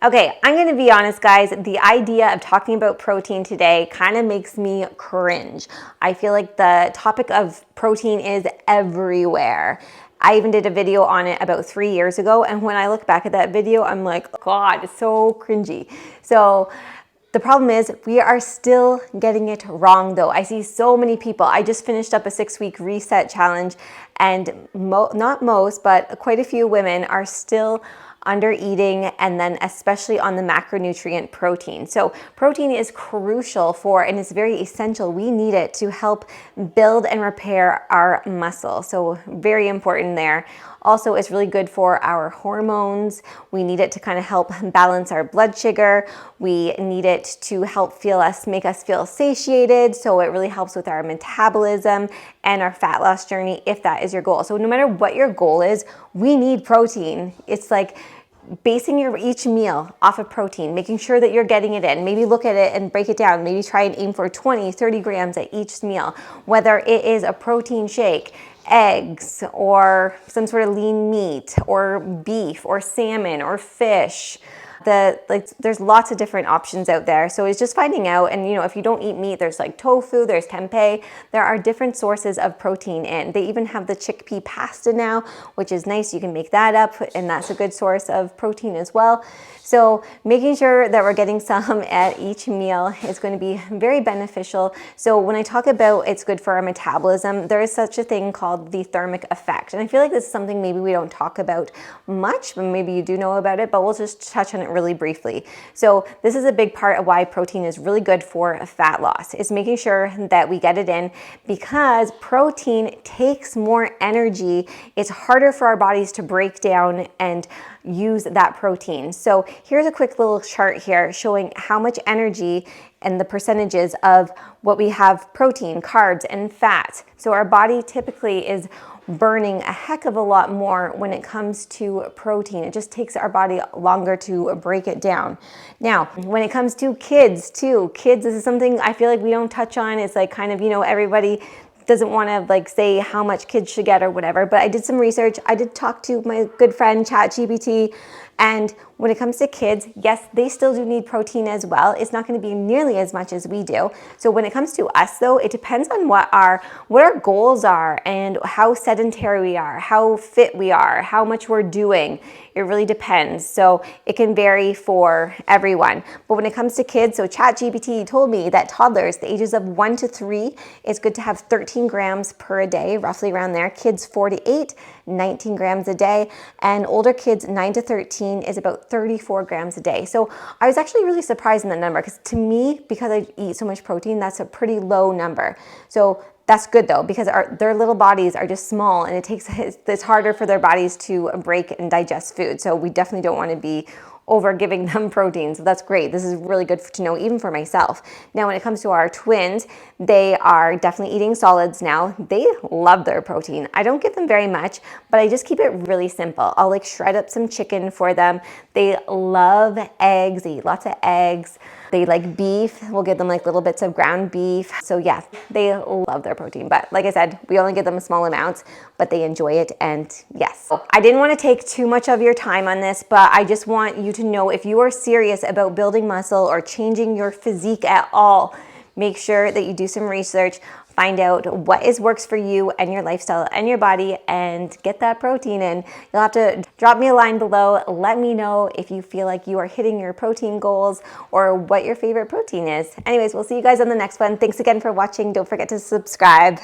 Okay, I'm gonna be honest, guys. The idea of talking about protein today kind of makes me cringe. I feel like the topic of protein is everywhere. I even did a video on it about 3 years ago, and when I look back at that video, I'm like, God, it's so cringy. So the problem is we are still getting it wrong though. I see so many people. I just finished up a 6-week reset challenge, and not most, but quite a few women are still under eating, and then especially on the macronutrient protein. So protein is crucial for, and it's very essential. We need it to help build and repair our muscle. So very important there. Also, it's really good for our hormones. We need it to kind of help balance our blood sugar. We need it to help make us feel satiated. So it really helps with our metabolism and our fat loss journey if that is your goal. So no matter what your goal is, we need protein. It's like basing each meal off of protein, making sure that you're getting it in. Maybe look at it and break it down. Maybe try and aim for 20, 30 grams at each meal, whether it is a protein shake, eggs, or some sort of lean meat, or beef, or salmon, or fish. There's lots of different options out there. So it's just finding out, and if you don't eat meat, there's like tofu, there's tempeh. There are different sources of protein in. They even have the chickpea pasta now, which is nice. You can make that up, and that's a good source of protein as well. So making sure that we're getting some at each meal is going to be very beneficial. So when I talk about it's good for our metabolism, there is such a thing called the thermic effect. And I feel like this is something maybe we don't talk about much, but maybe you do know about it, but we'll just touch on it really briefly. So this is a big part of why protein is really good for fat loss, is making sure that we get it in, because protein takes more energy. It's harder for our bodies to break down and use that protein. So here's a quick little chart here showing how much energy and the percentages of what we have: protein, carbs, and fat. So our body typically is burning a heck of a lot more when it comes to protein. It just takes our body longer to break it down. Now, when it comes to kids too, this is something I feel like we don't touch on. It's like kind of, everybody doesn't want to say how much kids should get or whatever, but I did some research. I did talk to my good friend ChatGPT, and when it comes to kids, yes, they still do need protein as well. It's not going to be nearly as much as we do. So when it comes to us though, it depends on what our goals are and how sedentary we are, how fit we are, how much we're doing. It really depends. So it can vary for everyone. But when it comes to kids, so ChatGPT told me that toddlers, the ages of 1 to 3, it's good to have 13 grams per day, roughly around there. Kids 4 to 8, 19 grams a day. And older kids 9 to 13 is about 34 grams a day. So I was actually really surprised in that number, because to me, because I eat so much protein, that's a pretty low number. So that's good though, because their little bodies are just small, and it's harder for their bodies to break and digest food. So we definitely don't want to be over giving them protein. So that's great. This is really good to know, even for myself. Now, when it comes to our twins, they are definitely eating solids now. They love their protein. I don't give them very much, but I just keep it really simple. I'll shred up some chicken for them. They love eggs. They eat lots of eggs. They like beef. We'll give them little bits of ground beef. So yeah, they love their protein. But like I said, we only give them small amounts, but they enjoy it. And yes, I didn't want to take too much of your time on this, but I just want you to know, if you are serious about building muscle or changing your physique at all, make sure that you do some research, find out what works for you and your lifestyle and your body, and get that protein in. You'll have to drop me a line below. Let me know if you feel like you are hitting your protein goals or what your favorite protein is. Anyways, we'll see you guys on the next one. Thanks again for watching. Don't forget to subscribe.